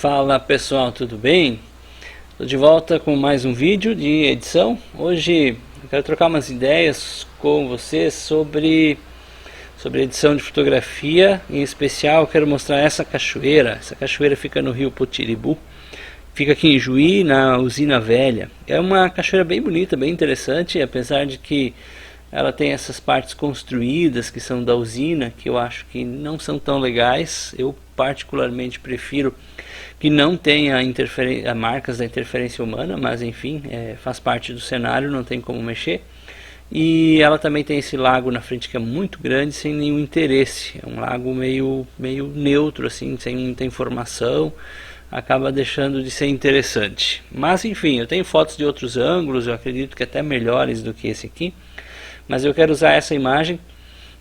Fala pessoal, tudo bem? Estou de volta com mais um vídeo de edição. Hoje eu quero trocar umas ideias com vocês sobre edição de fotografia. Em especial eu quero mostrar essa cachoeira. Essa cachoeira fica no rio Potiribu, fica aqui em Juí, na Usina Velha. É uma cachoeira bem bonita, bem interessante, apesar de que ela tem essas partes construídas que são da usina, que eu acho que não são tão legais. Eu particularmente prefiro que não tenha marcas da interferência humana, mas enfim, faz parte do cenário, não tem como mexer. E ela também tem esse lago na frente que é muito grande, sem nenhum interesse. É um lago meio neutro, assim, sem muita informação, acaba deixando de ser interessante. Mas enfim, eu tenho fotos de outros ângulos, eu acredito que até melhores do que esse aqui. Mas eu quero usar essa imagem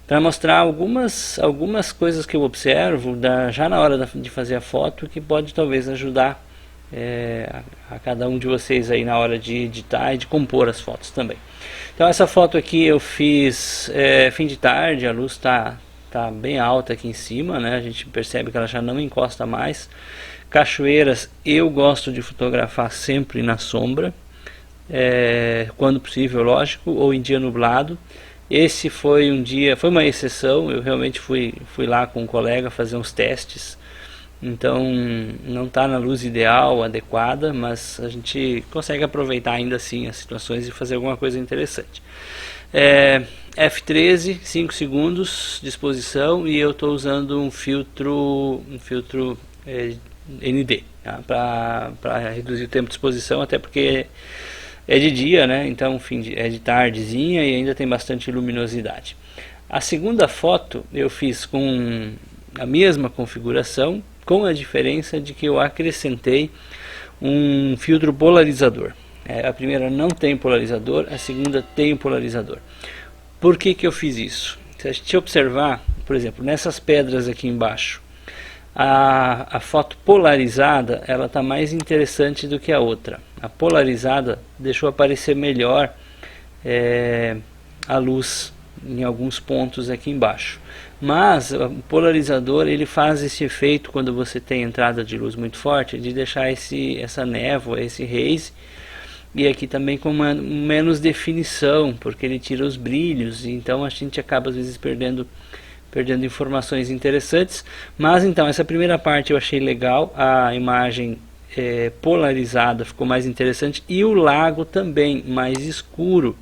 para mostrar algumas coisas que eu observo já na hora de fazer a foto, que pode talvez ajudar a cada um de vocês aí na hora de editar e de compor as fotos também. Então essa foto aqui eu fiz fim de tarde, a luz tá bem alta aqui em cima, né? A gente percebe que ela já não encosta mais. Cachoeiras eu gosto de fotografar sempre na sombra, quando possível, lógico, ou em dia nublado. Esse foi uma exceção. Eu realmente fui lá com um colega fazer uns testes, então não está na luz ideal, adequada, mas a gente consegue aproveitar ainda assim as situações e fazer alguma coisa interessante. F13, 5 segundos de exposição, e eu estou usando um filtro ND, tá? Para reduzir o tempo de exposição, até porque é de dia, né? Então, enfim, é de tardezinha e ainda tem bastante luminosidade. A segunda foto eu fiz com a mesma configuração, com a diferença de que eu acrescentei um filtro polarizador. A primeira não tem polarizador, a segunda tem o polarizador. Por que eu fiz isso? Se a gente observar, por exemplo, nessas pedras aqui embaixo, a foto polarizada ela está mais interessante do que a outra. A polarizada deixou aparecer melhor a luz em alguns pontos aqui embaixo, mas o polarizador ele faz esse efeito quando você tem entrada de luz muito forte, de deixar essa névoa, esse haze, e aqui também com menos definição, porque ele tira os brilhos, então a gente acaba às vezes perdendo informações interessantes. Mas então essa primeira parte eu achei legal, a imagem polarizada ficou mais interessante, e o lago também mais escuro,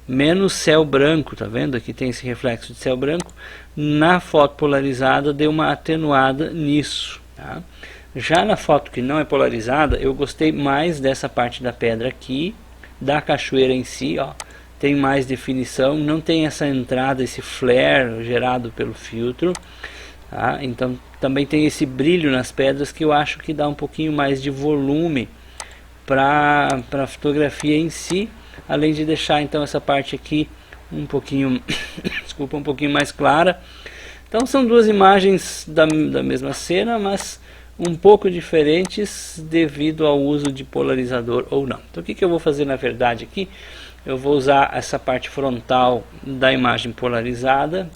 menos céu branco, tá vendo? Aqui tem esse reflexo de céu branco. Na foto polarizada deu uma atenuada nisso, tá? Já na foto que não é polarizada, eu gostei mais dessa parte da pedra aqui, da cachoeira em si, ó. Tem mais definição, não tem essa entrada, esse flare gerado pelo filtro, tá? Então também tem esse brilho nas pedras que eu acho que dá um pouquinho mais de volume para a fotografia em si, além de deixar então essa parte aqui um pouquinho desculpa, um pouquinho mais clara. Então são duas imagens da mesma cena, mas um pouco diferentes devido ao uso de polarizador ou não. Então o que eu vou fazer na verdade aqui? Eu vou usar essa parte frontal da imagem polarizada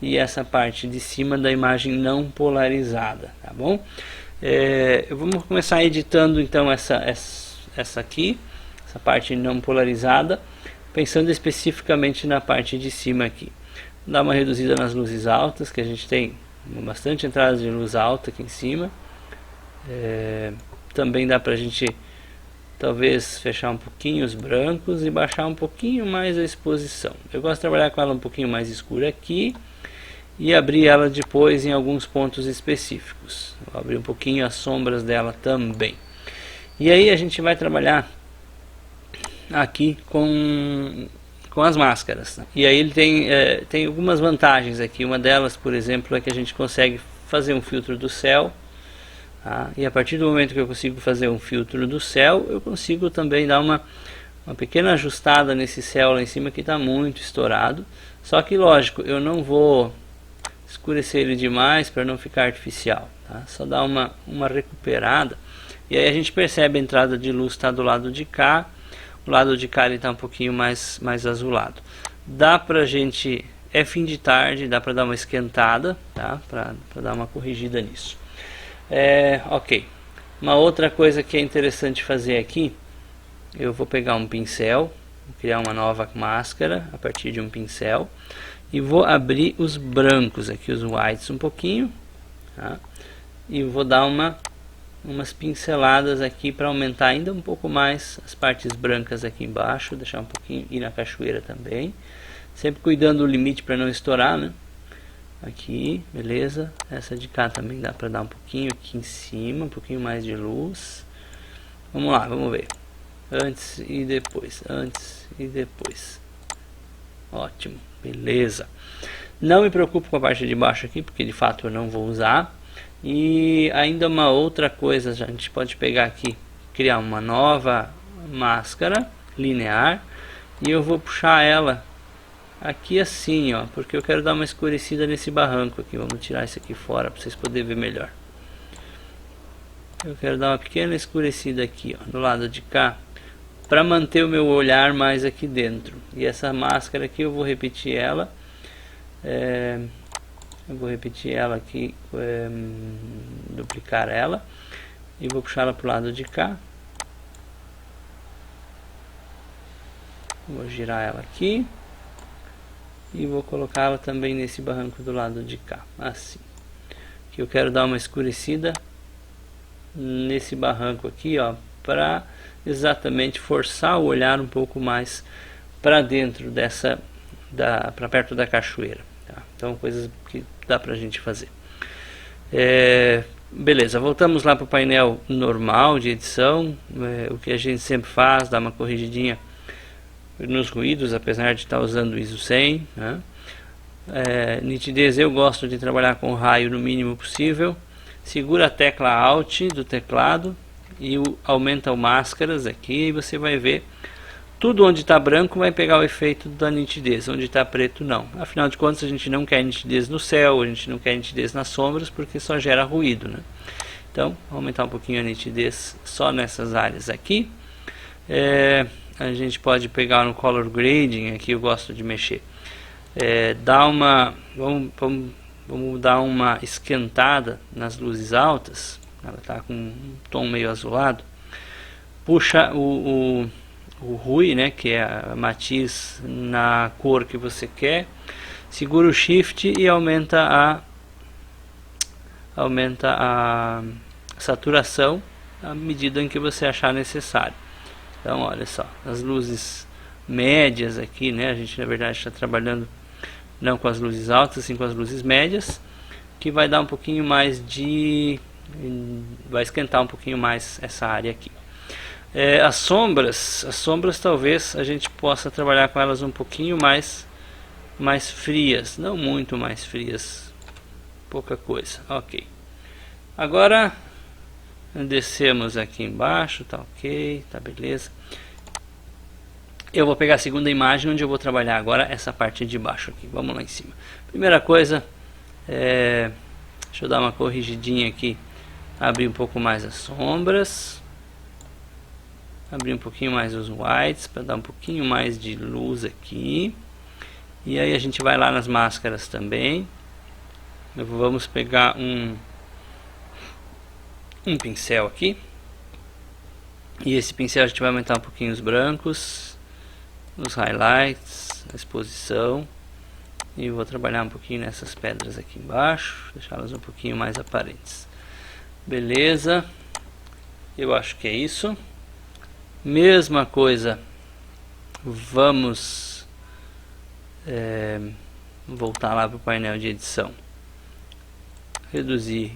e essa parte de cima da imagem não polarizada, tá bom? Vamos começar editando então essa aqui, essa parte não polarizada, pensando especificamente na parte de cima aqui. Vou dar uma reduzida nas luzes altas, que a gente tem bastante entrada de luz alta aqui em cima. Também dá pra gente talvez fechar um pouquinho os brancos e baixar um pouquinho mais a exposição. Eu gosto de trabalhar com ela um pouquinho mais escura aqui e abrir ela depois em alguns pontos específicos. Vou abrir um pouquinho as sombras dela também. E aí a gente vai trabalhar aqui com as máscaras. E aí ele tem algumas vantagens aqui. Uma delas, por exemplo, é que a gente consegue fazer um filtro do céu. E a partir do momento que eu consigo fazer um filtro do céu, eu consigo também dar uma pequena ajustada nesse céu lá em cima que está muito estourado. Só que lógico, eu não vou escurecer ele demais para não ficar artificial, tá? Só dar uma recuperada. E aí a gente percebe a entrada de luz está do lado de cá. O lado de cá ele está um pouquinho mais azulado. Dá pra gente, fim de tarde, dá para dar uma esquentada, tá? Para dar uma corrigida nisso. Ok. Uma outra coisa que é interessante fazer aqui, eu vou pegar um pincel, vou criar uma nova máscara a partir de um pincel e vou abrir os brancos aqui, os whites um pouquinho, tá? E vou dar umas pinceladas aqui para aumentar ainda um pouco mais as partes brancas aqui embaixo, deixar um pouquinho, ir na cachoeira também, sempre cuidando do limite para não estourar, né? Aqui, beleza. Essa de cá também dá para dar um pouquinho aqui em cima, um pouquinho mais de luz. Vamos lá, vamos ver. Antes e depois, antes e depois. Ótimo, beleza. Não me preocupo com a parte de baixo aqui, porque de fato eu não vou usar. E ainda uma outra coisa, a gente pode pegar aqui, criar uma nova máscara linear. E eu vou puxar ela aqui assim, ó, porque eu quero dar uma escurecida nesse barranco aqui. Vamos tirar isso aqui fora para vocês poderem ver melhor. Eu quero dar uma pequena escurecida aqui, ó, do lado de cá, para manter o meu olhar mais aqui dentro. E essa máscara aqui eu vou repetir ela. Eu vou repetir ela aqui, duplicar ela e vou puxar ela para o lado de cá. Vou girar ela aqui. E vou colocá-la também nesse barranco do lado de cá, assim. Que eu quero dar uma escurecida nesse barranco aqui, ó, para exatamente forçar o olhar um pouco mais para dentro dessa, para perto da cachoeira. Tá? Então, coisas que dá pra gente fazer. Beleza, voltamos lá para o painel normal de edição. O que a gente sempre faz, dá uma corrigidinha nos ruídos, apesar de estar usando o ISO 100, né? Nitidez, eu gosto de trabalhar com raio no mínimo possível. Segura a tecla Alt do teclado e aumenta o máscaras aqui, e você vai ver tudo onde está branco vai pegar o efeito da nitidez, onde está preto não. Afinal de contas, a gente não quer nitidez no céu, a gente não quer nitidez nas sombras, porque só gera ruído, né? Então, vou aumentar um pouquinho a nitidez só nessas áreas aqui. A gente pode pegar no color grading, aqui eu gosto de mexer, vamos dar uma esquentada nas luzes altas. Ela está com um tom meio azulado. Puxa o RUI, né, que é a matiz na cor que você quer, segura o Shift e aumenta a saturação à medida em que você achar necessário. Então, olha só, as luzes médias aqui, né? A gente na verdade está trabalhando não com as luzes altas, sim com as luzes médias, que vai dar um pouquinho mais vai esquentar um pouquinho mais essa área aqui. As sombras talvez a gente possa trabalhar com elas um pouquinho mais frias, não muito mais frias, pouca coisa. Ok. Agora descemos aqui embaixo, tá ok, tá beleza. Eu vou pegar a segunda imagem onde eu vou trabalhar agora essa parte de baixo aqui. Vamos lá em cima. Primeira coisa, deixa eu dar uma corrigidinha aqui, abrir um pouco mais as sombras, abrir um pouquinho mais os whites para dar um pouquinho mais de luz aqui. E aí a gente vai lá nas máscaras também. Vamos pegar um pincel aqui, e esse pincel a gente vai aumentar um pouquinho os brancos, os highlights, a exposição, e vou trabalhar um pouquinho nessas pedras aqui embaixo, deixá-las um pouquinho mais aparentes. Beleza, eu acho que é isso. Mesma coisa, vamos voltar lá para o painel de edição, reduzir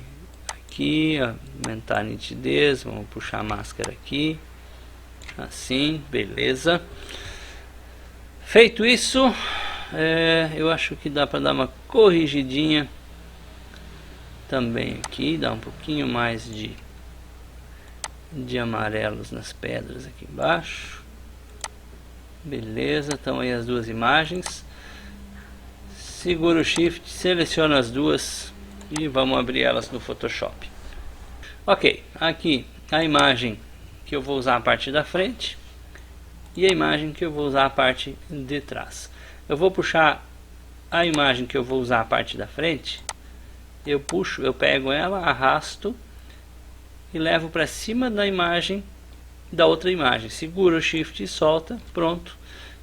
aqui, aumentar a nitidez, vamos puxar a máscara aqui, assim, beleza. Feito isso, eu acho que dá para dar uma corrigidinha também aqui, dar um pouquinho mais de amarelos nas pedras aqui embaixo. Beleza, estão aí as duas imagens. Segura o Shift, seleciona as duas e vamos abrir elas no Photoshop. Ok, aqui a imagem que eu vou usar a parte da frente e a imagem que eu vou usar a parte de trás. Eu vou puxar a imagem que eu vou usar a parte da frente, eu pego ela, arrasto e levo para cima da imagem, da outra imagem. Seguro o Shift e solta, pronto.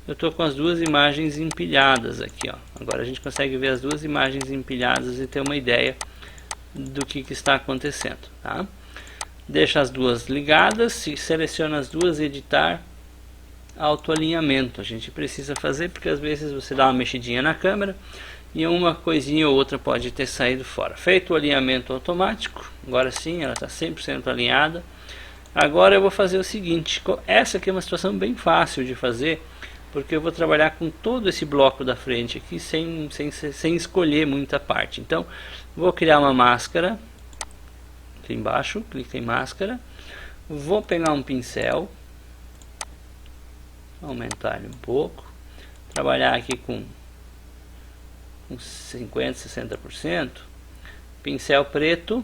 Eu estou com as duas imagens empilhadas aqui, ó. Agora a gente consegue ver as duas imagens empilhadas e ter uma ideia do que está acontecendo, tá? Deixa as duas ligadas, seleciona as duas, editar, autoalinhamento. A gente precisa fazer porque às vezes você dá uma mexidinha na câmera e uma coisinha ou outra pode ter saído fora. Feito o alinhamento automático, agora sim ela está 100% alinhada. Agora eu vou fazer o seguinte, essa aqui é uma situação bem fácil de fazer, porque eu vou trabalhar com todo esse bloco da frente aqui sem escolher muita parte. Então vou criar uma máscara aqui embaixo, clique em máscara, vou pegar um pincel, aumentar ele um pouco, trabalhar aqui com 50, 60%, pincel preto,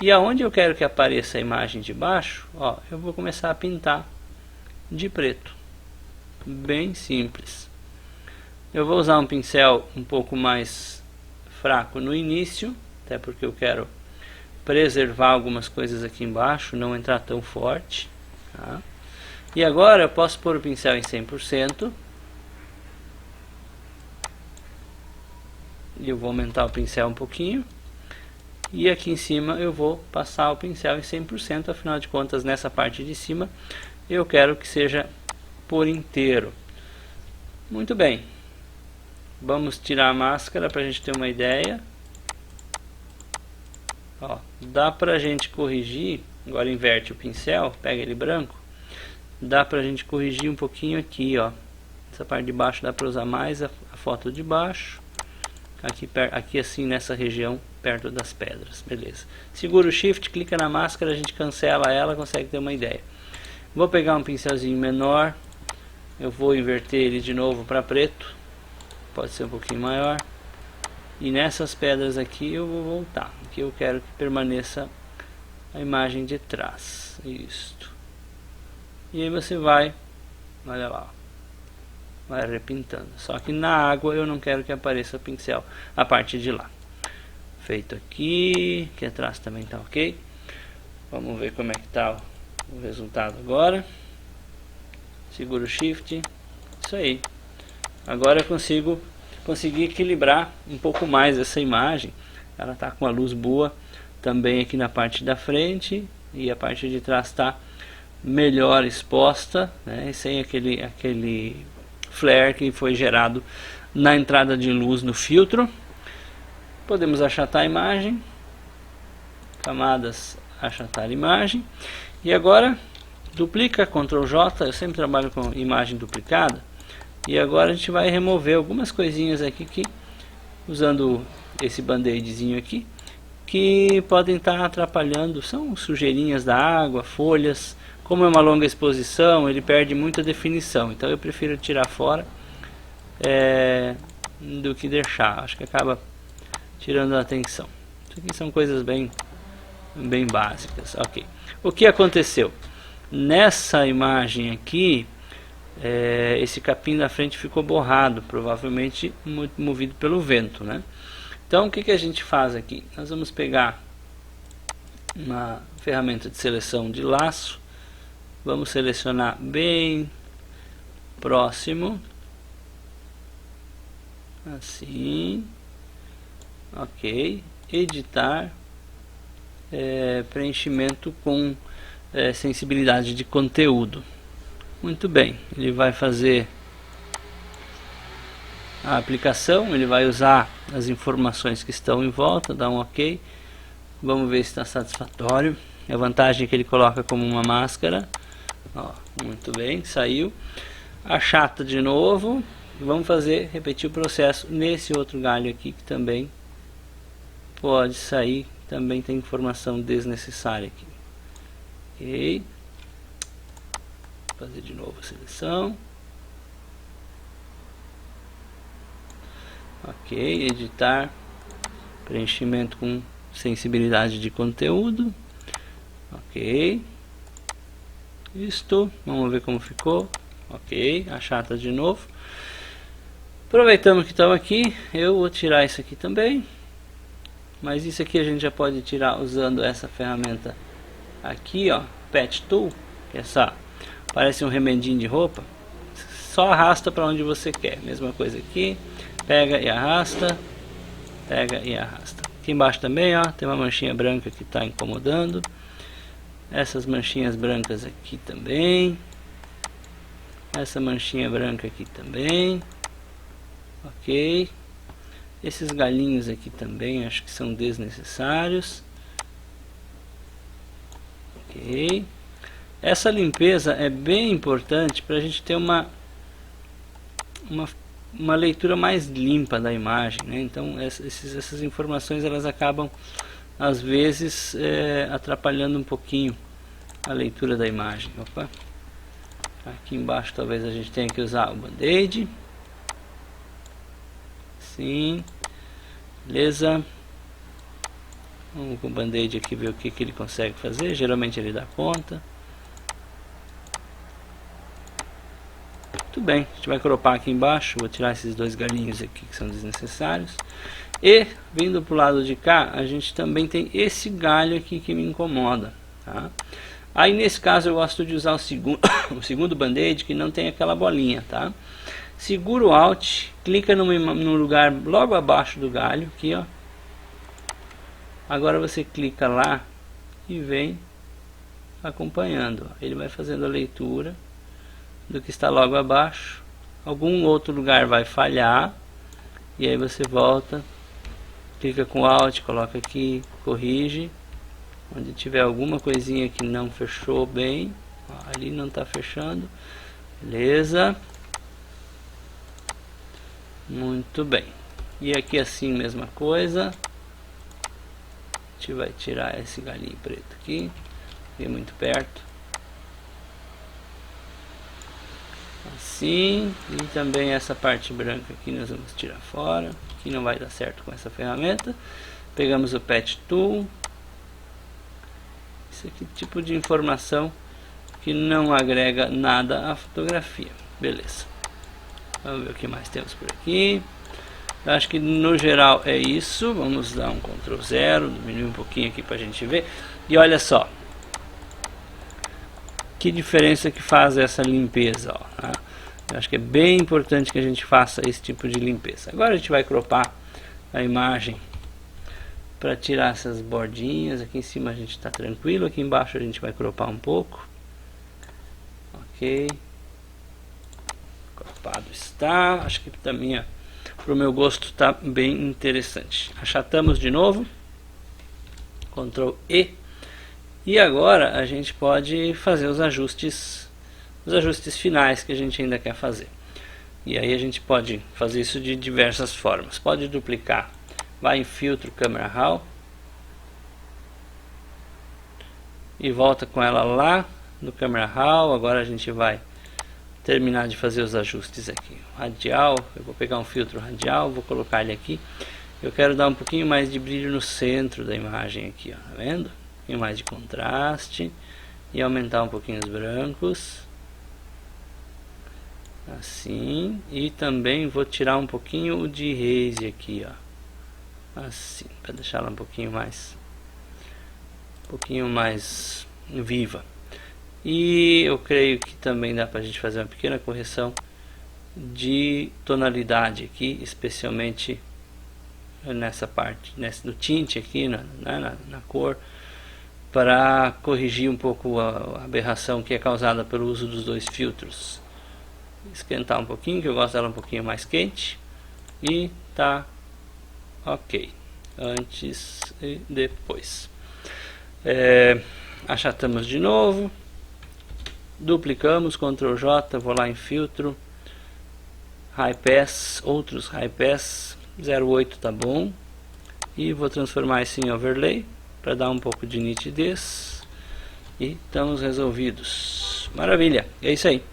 e aonde eu quero que apareça a imagem de baixo, ó, eu vou começar a pintar de preto, bem simples. Eu vou usar um pincel um pouco mais fraco no início, até porque eu quero preservar algumas coisas aqui embaixo, não entrar tão forte, tá? E agora eu posso pôr o pincel em 100%. E eu vou aumentar o pincel um pouquinho. E aqui em cima eu vou passar o pincel em 100%. Afinal de contas, nessa parte de cima, eu quero que seja por inteiro. Muito bem. Vamos tirar a máscara para a gente ter uma ideia. Ó, dá pra gente corrigir. Agora inverte o pincel, pega ele branco. Dá pra gente corrigir um pouquinho aqui, ó. Essa parte de baixo dá pra usar mais a foto de baixo. Aqui assim nessa região perto das pedras, beleza. Segura o Shift, clica na máscara, a gente cancela ela, consegue ter uma ideia. Vou pegar um pincelzinho menor, eu vou inverter ele de novo para preto, pode ser um pouquinho maior. E nessas pedras aqui eu vou voltar, aqui eu quero que permaneça a imagem de trás, isto. E aí você vai, olha lá, vai repintando. Só que na água eu não quero que apareça o pincel, a parte de lá. Feito aqui, que atrás também está ok. Vamos ver como é que está o resultado agora. Segura o Shift, isso aí. Agora eu consegui equilibrar um pouco mais essa imagem. Ela está com a luz boa também aqui na parte da frente, e a parte de trás está melhor exposta, né, sem aquele flare que foi gerado na entrada de luz no filtro. Podemos achatar a imagem, camadas, achatar a imagem, e agora duplica, Ctrl J, eu sempre trabalho com imagem duplicada, e agora a gente vai remover algumas coisinhas aqui que, usando esse band-aidzinho aqui, que podem estar atrapalhando, são sujeirinhas da água, folhas. Como é uma longa exposição, ele perde muita definição, então eu prefiro tirar fora do que deixar, acho que acaba tirando a atenção. Isso aqui são coisas bem básicas, ok. O que aconteceu? Nessa imagem aqui, esse capim da frente ficou borrado, provavelmente movido pelo vento, né? Então o que a gente faz aqui? Nós vamos pegar uma ferramenta de seleção de laço, vamos selecionar bem próximo, assim, ok, editar, preenchimento com sensibilidade de conteúdo. Muito bem, ele vai fazer a aplicação, ele vai usar as informações que estão em volta, dá um ok, vamos ver se está satisfatório. A vantagem é que ele coloca como uma máscara. Ó, muito bem, saiu. Achata de novo, vamos repetir o processo nesse outro galho aqui que também pode sair, também tem informação desnecessária aqui. Ok, fazer de novo a seleção. Ok, editar, preenchimento com sensibilidade de conteúdo. Ok, isto, vamos ver como ficou. Ok, achata de novo. Aproveitamos que estamos aqui, eu vou tirar isso aqui também. mas isso aqui a gente já pode tirar usando essa ferramenta aqui, ó, Patch Tool, que é essa, parece um remendinho de roupa. Só arrasta para onde você quer. Mesma coisa aqui, pega e arrasta, pega e arrasta. Aqui embaixo também, ó, tem uma manchinha branca que está incomodando. Essas manchinhas brancas aqui também. Essa manchinha branca aqui também. Ok. Esses galinhos aqui também acho que são desnecessários. Ok. Essa limpeza é bem importante para a gente ter uma leitura mais limpa da imagem, né? Então essas informações elas acabam às vezes atrapalhando um pouquinho a leitura da imagem. Opa. Aqui embaixo talvez a gente tenha que usar o band-aid. Sim, beleza. Vamos com o band-aid aqui ver o que ele consegue fazer. Geralmente ele dá conta. Muito bem, a gente vai cropar aqui embaixo. Vou tirar esses dois galinhos aqui que são desnecessários. E vindo para o lado de cá, a gente também tem esse galho aqui que me incomoda, tá? Aí nesse caso eu gosto de usar o segundo band-aid que não tem aquela bolinha, tá? Segura o Alt, clica no lugar logo abaixo do galho, aqui ó. Agora você clica lá e vem acompanhando. Ele vai fazendo a leitura do que está logo abaixo. Algum outro lugar vai falhar e aí você volta, clica com Alt, coloca aqui, corrige. Onde tiver alguma coisinha que não fechou bem, ó, ali não está fechando, beleza, muito bem. E aqui assim mesma coisa, a gente vai tirar esse galinho preto aqui, é muito perto, assim, e também essa parte branca aqui nós vamos tirar fora, que não vai dar certo com essa ferramenta. Pegamos o Patch Tool. Esse aqui tipo de informação que não agrega nada à fotografia. Beleza. Vamos ver o que mais temos por aqui. Eu acho que no geral é isso. Vamos dar um Ctrl 0, diminuir um pouquinho aqui para a gente ver. E olha só. Que diferença que faz essa limpeza. Ó, tá? Eu acho que é bem importante que a gente faça esse tipo de limpeza. Agora a gente vai cropar a imagem para tirar essas bordinhas. Aqui em cima a gente está tranquilo, aqui embaixo a gente vai cropar um pouco. Ok, cropado está. Acho que também para o meu gosto está bem interessante. Achatamos de novo, Ctrl E, e agora a gente pode fazer os ajustes finais que a gente ainda quer fazer. E aí a gente pode fazer isso de diversas formas. Pode duplicar. Vai em filtro, Camera Raw e volta com ela lá no Camera Raw. Agora a gente vai terminar de fazer os ajustes aqui. Radial, eu vou pegar um filtro radial, vou colocar ele aqui. Eu quero dar um pouquinho mais de brilho no centro da imagem aqui, ó, tá vendo? Um pouquinho mais de contraste e aumentar um pouquinho os brancos. Assim, e também vou tirar um pouquinho de haze aqui, ó. Assim, para deixar ela um pouquinho mais viva. E eu creio que também dá para a gente fazer uma pequena correção de tonalidade aqui, especialmente nessa parte, no tint aqui, na cor, para corrigir um pouco a aberração que é causada pelo uso dos dois filtros. Esquentar um pouquinho, que eu gosto dela um pouquinho mais quente, e tá ok, antes e depois. Achatamos de novo, duplicamos, Ctrl J, vou lá em filtro, High Pass, outros High Pass, 0,8 tá bom, e vou transformar isso em Overlay, para dar um pouco de nitidez, e estamos resolvidos. Maravilha, é isso aí.